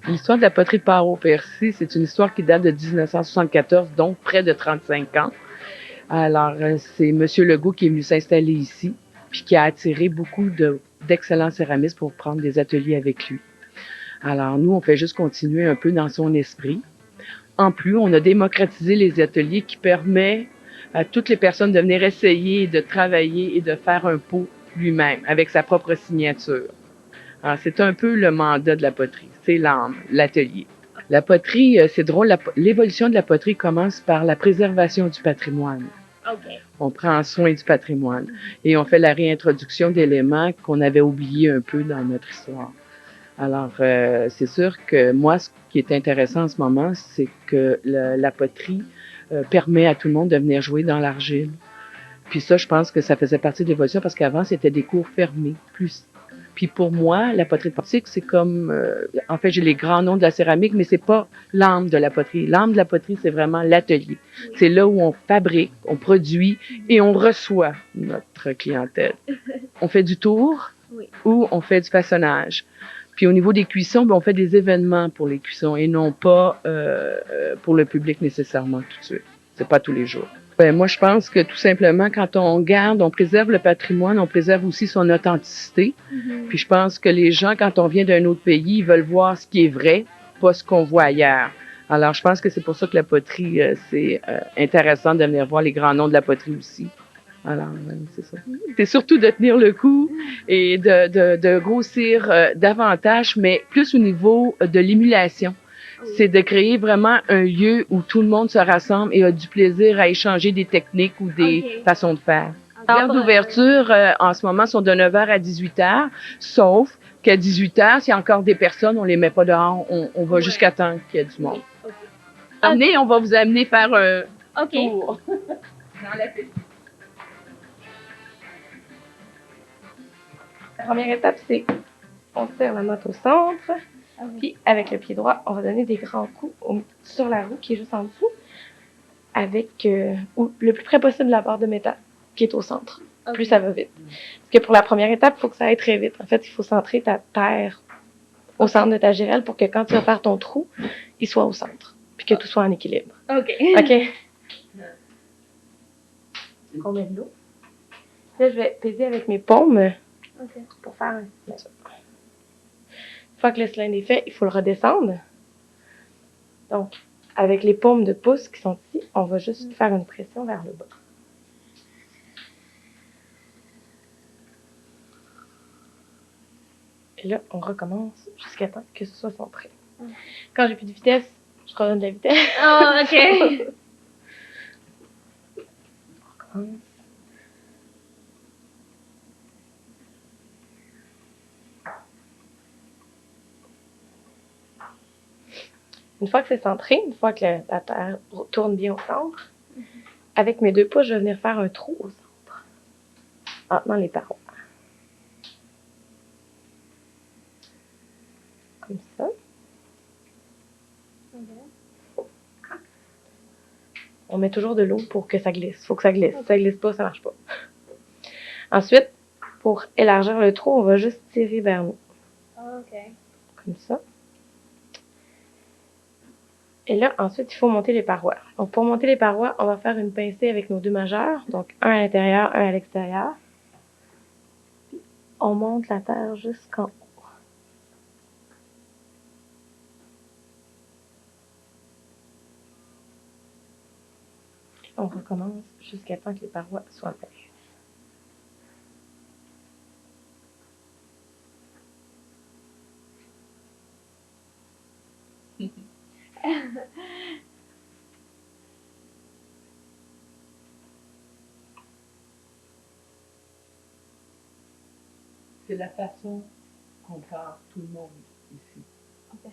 L'histoire de la poterie de Port-au-Percy, c'est une histoire qui date de 1974, donc près de 35 ans. Alors, c'est M. Legault qui est venu s'installer ici, puis qui a attiré beaucoup d'excellents céramistes pour prendre des ateliers avec lui. Alors, nous, on fait juste continuer un peu dans son esprit. En plus, on a démocratisé les ateliers qui permet à toutes les personnes de venir essayer, de travailler et de faire un pot lui-même, avec sa propre signature. Alors, c'est un peu le mandat de la poterie, c'est l'âme, l'atelier. La poterie, c'est drôle, l'évolution de la poterie commence par la préservation du patrimoine. Okay. On prend soin du patrimoine et on fait la réintroduction d'éléments qu'on avait oubliés un peu dans notre histoire. Alors, c'est sûr que moi, ce qui est intéressant en ce moment, c'est que la poterie permet à tout le monde de venir jouer dans l'argile. Puis ça, je pense que ça faisait partie de l'évolution parce qu'avant, c'était des cours fermés. Puis pour moi, la poterie de Portique, c'est comme... en fait, j'ai les grands noms de la céramique, mais c'est pas l'âme de la poterie. L'âme de la poterie, c'est vraiment l'atelier. Oui. C'est là où on fabrique, on produit et on reçoit notre clientèle. On fait du tour oui. Ou on fait du façonnage. Puis au niveau des cuissons, on fait des événements pour les cuissons et non pas pour le public nécessairement tout de suite. C'est pas tous les jours. Moi, je pense que tout simplement, quand on garde, on préserve le patrimoine, on préserve aussi son authenticité. Mm-hmm. Puis je pense que les gens, quand on vient d'un autre pays, ils veulent voir ce qui est vrai, pas ce qu'on voit ailleurs. Alors, je pense que c'est pour ça que la poterie, c'est intéressant de venir voir les grands noms de la poterie aussi. Alors, c'est ça. C'est surtout de tenir le coup et de grossir davantage, mais plus au niveau de l'émulation. C'est de créer vraiment un lieu où tout le monde se rassemble et a du plaisir à échanger des techniques ou des façons de faire. Les heures d'ouverture, en ce moment, sont de 9h à 18h, sauf qu'à 18h, s'il y a encore des personnes, on les met pas dehors, on va jusqu'à temps qu'il y ait du monde. Venez, on va vous amener faire un tour dans la piscine. La première étape, c'est on tire la note au centre. Puis, avec le pied droit, on va donner des grands coups sur la roue qui est juste en dessous, avec ou le plus près possible de la barre de métal qui est au centre. Okay. Plus ça va vite. Parce que pour la première étape, il faut que ça aille très vite. En fait, il faut centrer ta terre au centre de ta girelle pour que quand tu vas faire ton trou, il soit au centre. Puis que tout soit en équilibre. OK. On met de l'eau. Là, je vais peser avec mes paumes pour faire un cylindre. Une fois que le cylindre est fait, il faut le redescendre. Donc, avec les paumes de pouce qui sont ici, on va juste faire une pression vers le bas. Et là, on recommence jusqu'à temps que ce soit centré. Quand j'ai plus de vitesse, je redonne de la vitesse. Oh, OK. On recommence. Une fois que c'est centré, une fois que la terre tourne bien au centre, avec mes 2 pouces, je vais venir faire un trou au centre, en tenant les parois. Comme ça. On met toujours de l'eau pour que ça glisse. Il faut que ça glisse. Si ça glisse pas, ça marche pas. Ensuite, pour élargir le trou, on va juste tirer vers nous. Comme ça. Et là, ensuite, il faut monter les parois. Donc, pour monter les parois, on va faire une pincée avec nos 2 majeurs. Donc, un à l'intérieur, un à l'extérieur. Puis, on monte la terre jusqu'en haut. On recommence jusqu'à temps que les parois soient belles. C'est la façon qu'on part tout le monde ici. Okay.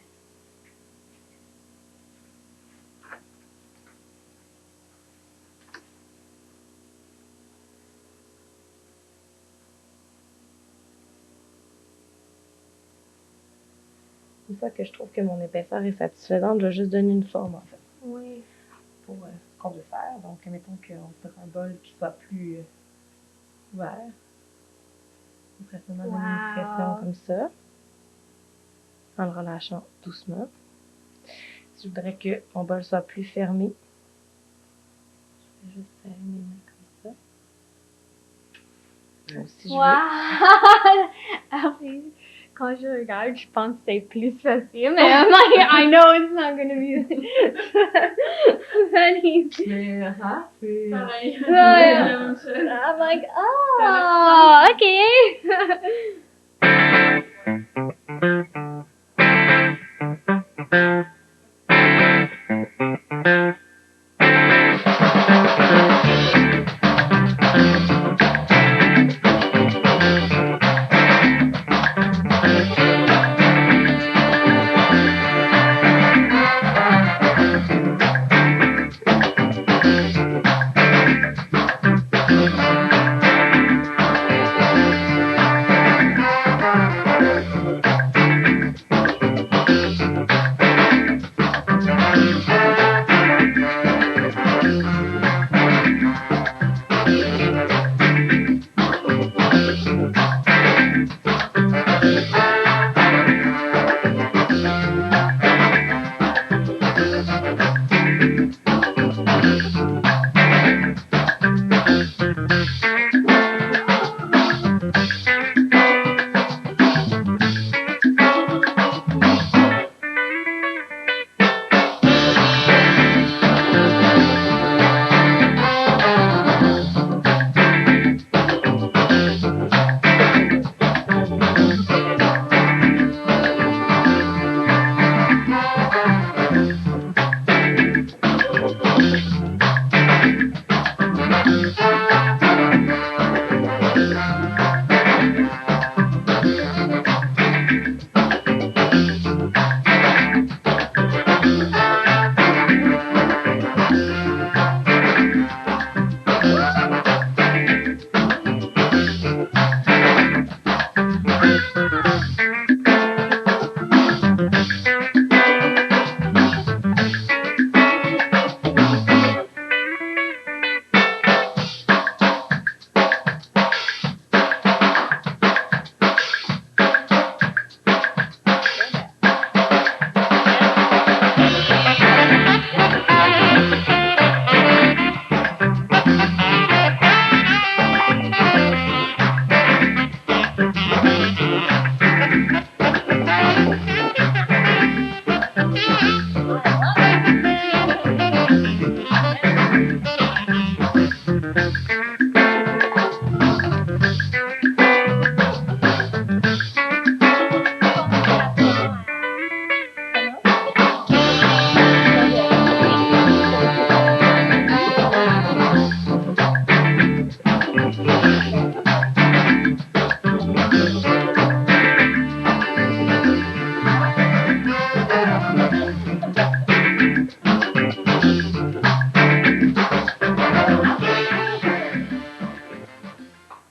Une fois que je trouve que mon épaisseur est satisfaisante, je vais juste donner une forme, en fait. Oui. Pour ce qu'on veut faire. Donc, mettons qu'on fait un bol qui soit plus ouvert. Après ça, on donne une pression comme ça, en le relâchant doucement. Si je voudrais que mon bol soit plus fermé, je vais juste serrer mes mains comme ça. Donc, si je veux... Après, quand je regarde, je pense que c'est plus facile, mais I'm like, I know it's not gonna be funny. Mais, c'est... Pareil. I'm like, oh, okay.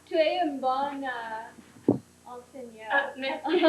Tu es une bonne enseignante. Merci.